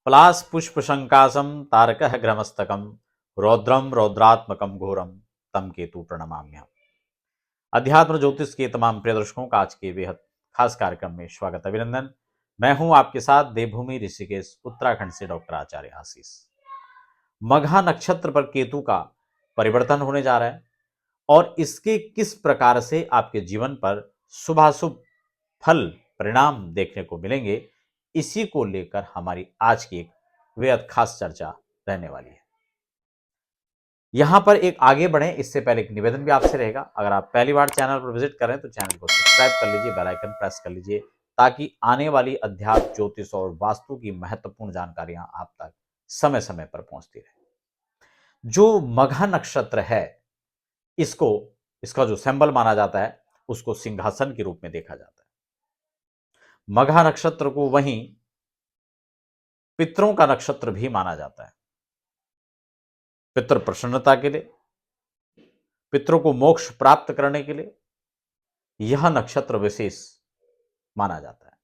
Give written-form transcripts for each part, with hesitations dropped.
पलाश पुष्पशंकासम तारकः ग्रमस्तकम रौद्रम रौद्रात्मकम घोरम तम केतु प्रणमाम्यहम्। अध्यात्म ज्योतिष के तमाम प्रिय दर्शकों का आज के बेहद खास कार्यक्रम में स्वागत अभिनंदन। मैं हूं आपके साथ देवभूमि ऋषिकेश उत्तराखंड से डॉक्टर आचार्य आशीष। मघा नक्षत्र पर केतु का परिवर्तन होने जा रहा है और इसके किस प्रकार से आपके जीवन पर शुभाशुभ फल परिणाम देखने को मिलेंगे, इसी को लेकर हमारी आज की एक बेहद खास चर्चा रहने वाली है। यहां पर एक आगे बढ़े इससे पहले एक निवेदन भी आपसे रहेगा। अगर आप पहली बार चैनल पर विजिट करें तो चैनल को सब्सक्राइब कर लीजिए, बेल आइकन प्रेस कर लीजिए ताकि आने वाली अध्यात्म ज्योतिष और वास्तु की महत्वपूर्ण जानकारियां आप तक समय समय पर पहुंचती रहे। जो मघा नक्षत्र है, इसको इसका जो सिंबल माना जाता है उसको सिंहासन के रूप में देखा जाता है। मघा नक्षत्र को वहीं पितरों का नक्षत्र भी माना जाता है। पितृ प्रसन्नता के लिए, पितरों को मोक्ष प्राप्त करने के लिए यह नक्षत्र विशेष माना जाता है।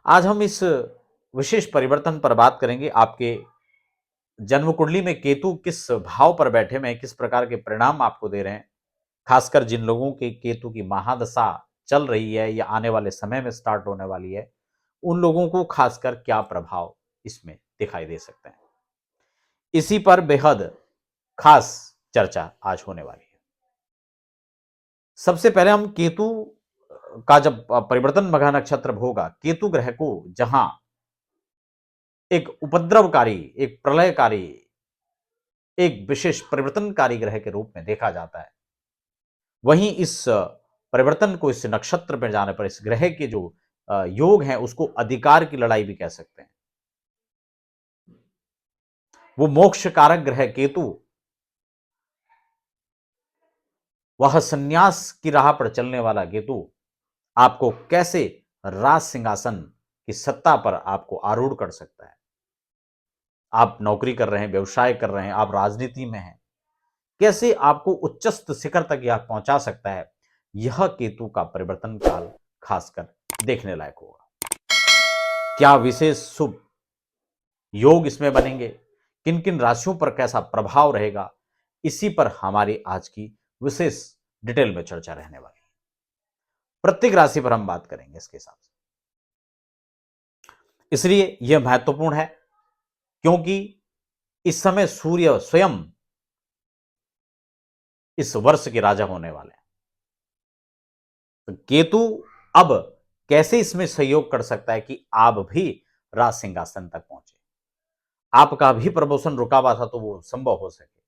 आज हम इस विशेष परिवर्तन पर बात करेंगे। आपके जन्म कुंडली में केतु किस भाव पर बैठे में किस प्रकार के परिणाम आपको दे रहे हैं, खासकर जिन लोगों के केतु की महादशा चल रही है या आने वाले समय में स्टार्ट होने वाली है, उन लोगों को खासकर क्या प्रभाव इसमें दिखाई दे सकते हैं, इसी पर बेहद खास चर्चा आज होने वाली है। सबसे पहले हम केतु का जब परिवर्तन मघा नक्षत्र होगा, केतु ग्रह को जहां एक उपद्रवकारी, एक प्रलयकारी, एक विशेष परिवर्तनकारी ग्रह के रूप में देखा जाता है, वहीं इस परिवर्तन को, इस नक्षत्र पर जाने पर इस ग्रह के जो योग हैं उसको अधिकार की लड़ाई भी कह सकते हैं। वो मोक्ष कारक ग्रह केतु, वह संन्यास की राह पर चलने वाला केतु आपको कैसे राज सिंहासन की सत्ता पर आपको आरूढ़ कर सकता है। आप नौकरी कर रहे हैं, व्यवसाय कर रहे हैं, आप राजनीति में हैं, कैसे आपको उच्चस्थ शिखर तक यह पहुंचा सकता है, यह केतु का परिवर्तन काल खासकर देखने लायक होगा। क्या विशेष शुभ योग इसमें बनेंगे, किन किन राशियों पर कैसा प्रभाव रहेगा, इसी पर हमारी आज की विशेष डिटेल में चर्चा रहने वाली है। प्रत्येक राशि पर हम बात करेंगे इसके हिसाब से, इसलिए यह महत्वपूर्ण है क्योंकि इस समय सूर्य स्वयं इस वर्ष के राजा होने वाले हैं। तो केतु अब कैसे इसमें सहयोग कर सकता है कि आप भी राज सिंहासन तक पहुंचे, आपका भी प्रमोशन रुका हुआ था तो वो संभव हो सके,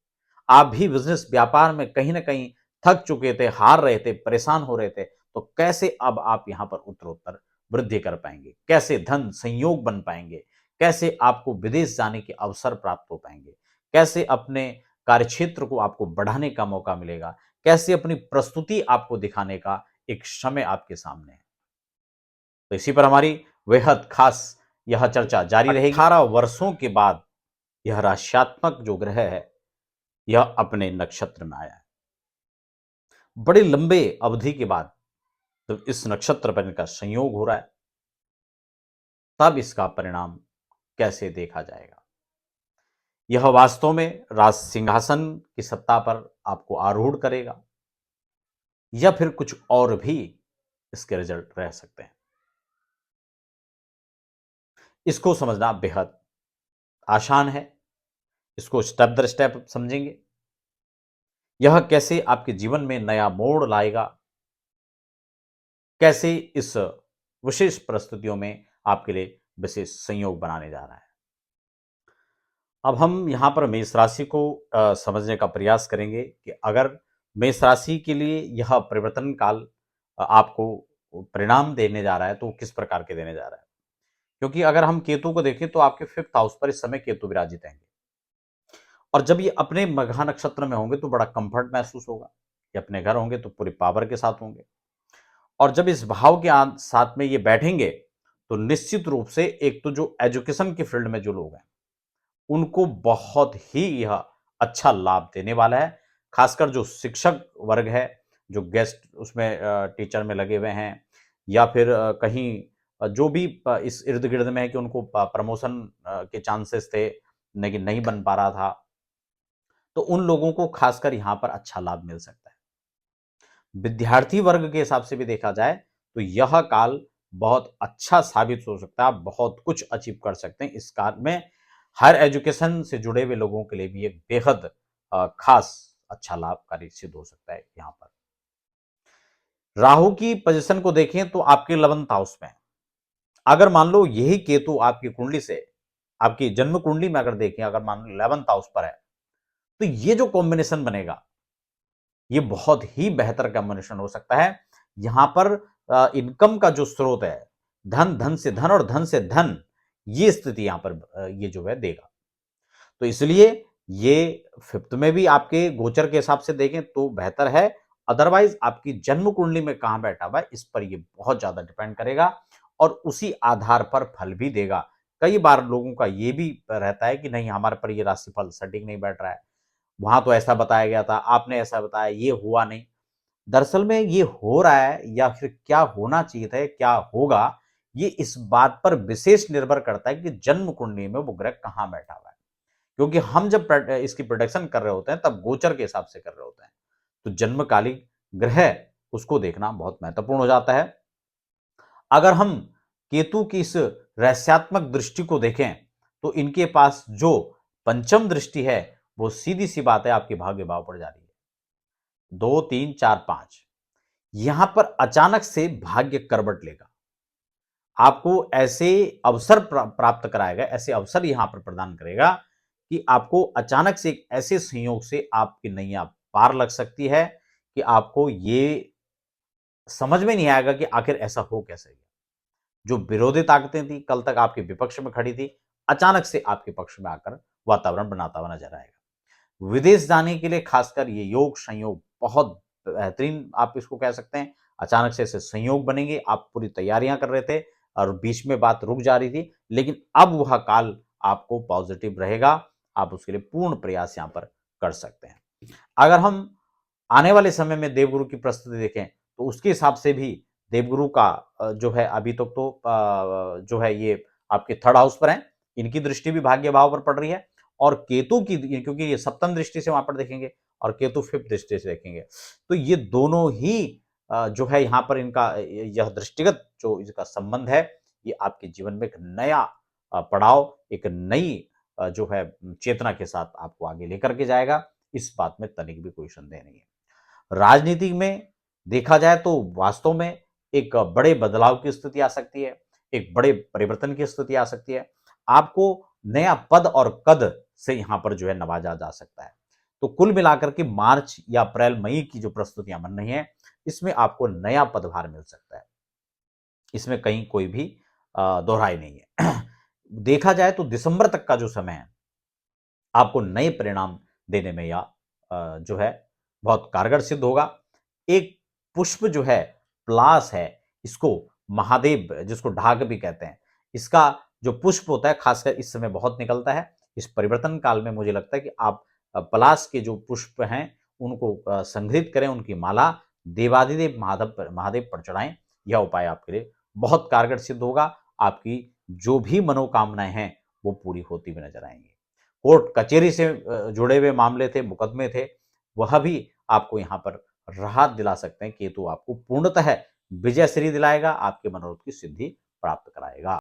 आप भी बिजनेस व्यापार में कहीं ना कहीं थक चुके थे, हार रहे थे, परेशान हो रहे थे, तो कैसे अब आप यहां पर उत्तरोत्तर वृद्धि कर पाएंगे, कैसे धन संयोग बन पाएंगे, कैसे आपको विदेश जाने के अवसर प्राप्त हो पाएंगे, कैसे अपने कार्यक्षेत्र को आपको बढ़ाने का मौका मिलेगा, कैसे अपनी प्रस्तुति आपको दिखाने का एक समय आपके सामने है। तो इसी पर हमारी बेहद खास यह चर्चा जारी रहेगी। 18 वर्षों के बाद यह राशियात्मक जो ग्रह है यह अपने नक्षत्र में आया है। बड़े लंबे अवधि के बाद जब इस नक्षत्र पर इनका संयोग हो रहा है, तब इसका परिणाम कैसे देखा जाएगा। यह वास्तव में राज सिंहासन की सत्ता पर आपको आरूढ़ करेगा या फिर कुछ और भी इसके रिजल्ट रह सकते हैं। इसको समझना बेहद आसान है, इसको स्टेप दर स्टेप समझेंगे। यह कैसे आपके जीवन में नया मोड़ लाएगा, कैसे इस विशेष परिस्थितियों में आपके लिए विशेष संयोग बनाने जा रहा है। अब हम यहां पर मेष राशि को समझने का प्रयास करेंगे कि अगर मेष राशि के लिए यह परिवर्तन काल आपको परिणाम देने जा रहा है तो किस प्रकार के देने जा रहा है। क्योंकि अगर हम केतु को देखें तो आपके 5th हाउस पर इस समय केतु विराजित हैं और जब ये अपने मघा नक्षत्र में होंगे तो बड़ा कंफर्ट महसूस होगा। ये अपने घर होंगे तो पूरी पावर के साथ होंगे और जब इस भाव के साथ में ये बैठेंगे तो निश्चित रूप से एक तो जो एजुकेशन के फील्ड में जो लोग हैं उनको बहुत ही यह अच्छा लाभ देने वाला है। खासकर जो शिक्षक वर्ग है, जो गेस्ट उसमें टीचर में लगे हुए हैं या फिर कहीं जो भी इस इर्द गिर्द में है कि उनको प्रमोशन के चांसेस थे लेकिन नहीं बन पा रहा था, तो उन लोगों को खासकर यहाँ पर अच्छा लाभ मिल सकता है। विद्यार्थी वर्ग के हिसाब से भी देखा जाए तो यह काल बहुत अच्छा साबित हो सकता है। आप बहुत कुछ अचीव कर सकते हैं इस काल में। हायर एजुकेशन से जुड़े हुए लोगों के लिए भी एक बेहद खास अच्छा लाभकारी सिद्ध हो सकता है यहाँ पर। राहु की पोजीशन को देखें तो आपके 11th हाउस में, अगर मान लो यही केतु आपकी कुंडली से, आपकी जन्म कुंडली में अगर देखें, अगर मान लो 11th हाउस पर है, तो ये जो कॉम्बिनेशन बनेगा ये बहुत ही बेहतर कॉम्बिनेशन हो सकता है। यहां पर इनकम का जो स्रोत है, धन, धन से धन और धन से धन, ये स्थिति यहां पर ये जो है देगा। तो इसलिए ये 5th में भी आपके गोचर के हिसाब से देखें तो बेहतर है। अदरवाइज आपकी जन्म कुंडली में कहां बैठा हुआ है इस पर ये बहुत ज्यादा डिपेंड करेगा और उसी आधार पर फल भी देगा। कई बार लोगों का ये भी रहता है कि नहीं, हमारे पर ये राशिफल सटीक नहीं बैठ रहा है, वहां तो ऐसा बताया गया था, आपने ऐसा बताया, ये हुआ नहीं। दरअसल में ये हो रहा है या फिर क्या होना चाहिए था, क्या होगा, ये इस बात पर विशेष निर्भर करता है कि जन्म कुंडली में वो ग्रह कहां बैठा हुआ है। क्योंकि हम जब इसकी प्रोडिक्शन कर रहे होते हैं तब गोचर के हिसाब से कर रहे होते हैं, तो जन्मकालिक ग्रह उसको देखना बहुत महत्वपूर्ण हो जाता है। अगर हम केतु की इस रहस्यात्मक दृष्टि को देखें तो इनके पास जो पंचम दृष्टि है वो सीधी सी बात है आपके भाग्य भाव पर जा रही है, 2 3 4 5। यहां पर अचानक से भाग्य करवट लेगा, आपको ऐसे अवसर प्राप्त कराएगा, ऐसे अवसर यहां पर प्रदान करेगा कि आपको अचानक से एक ऐसे संयोग से आपकी नैया पार लग सकती है कि आपको ये समझ में नहीं आएगा कि आखिर ऐसा हो कैसे गया। जो विरोधी ताकतें थी, कल तक आपके विपक्ष में खड़ी थी, अचानक से आपके पक्ष में आकर वातावरण बनाता हुआ नजर आएगा। विदेश जाने के लिए खासकर ये योग संयोग बहुत बेहतरीन आप इसको कह सकते हैं। अचानक से ऐसे संयोग बनेंगे, आप पूरी तैयारियां कर रहे थे और बीच में बात रुक जा रही थी, लेकिन अब वह काल आपको पॉजिटिव रहेगा, आप उसके लिए पूर्ण प्रयास यहां पर कर सकते हैं। अगर हम आने वाले समय में देवगुरु की प्रस्तुति देखें तो उसके हिसाब से भी देवगुरु का जो है अभी तक तो जो है ये आपके 3rd हाउस पर है, इनकी दृष्टि भी भाग्य भाव पर पड़ रही है और केतु की, क्योंकि ये सप्तम दृष्टि से वहां पर देखेंगे और केतु 5th दृष्टि से देखेंगे, तो ये दोनों ही जो है यहाँ पर इनका यह दृष्टिगत जो इसका संबंध है ये आपके जीवन में एक नया पड़ाव, एक नई जो है चेतना के साथ आपको आगे लेकर के जाएगा। इस बात में तनिक भी कोई संदेह नहीं है। राजनीति में देखा जाए तो वास्तव में एक बड़े बदलाव की स्थिति आ सकती है, एक बड़े परिवर्तन की स्थिति आ सकती है। आपको नया पद और कद से यहाँ पर जो है नवाजा जा सकता है। तो कुल मिलाकर के मार्च या अप्रैल मई की जो प्रस्तुतियां बन रही हैं, इसमें आपको नया पदभार मिल सकता है, इसमें कहीं कोई भी दोहराई नहीं है। देखा जाए तो दिसंबर तक का जो समय है आपको नए परिणाम देने में या जो है बहुत कारगर सिद्ध होगा। एक पुष्प जो है, पलाश है, इसको महादेव जिसको ढाक भी कहते हैं, इसका जो पुष्प होता है खासकर इस समय बहुत निकलता है। इस परिवर्तन काल में मुझे लगता है कि आप पलाश के जो पुष्प हैं उनको संग्रहित करें, उनकी माला देवाधिदेव महादेव पर चढ़ाएं। यह उपाय आपके लिए बहुत कारगर सिद्ध होगा। आपकी जो भी मनोकामनाएं हैं वो पूरी होती हुई नजर आएंगी। कोर्ट कचहरी से जुड़े हुए मामले थे, मुकदमे थे, वह भी आपको यहाँ पर राहत दिला सकते हैं। केतु आपको पूर्णतः विजय श्री दिलाएगा, आपके मनोरथ की सिद्धि प्राप्त कराएगा।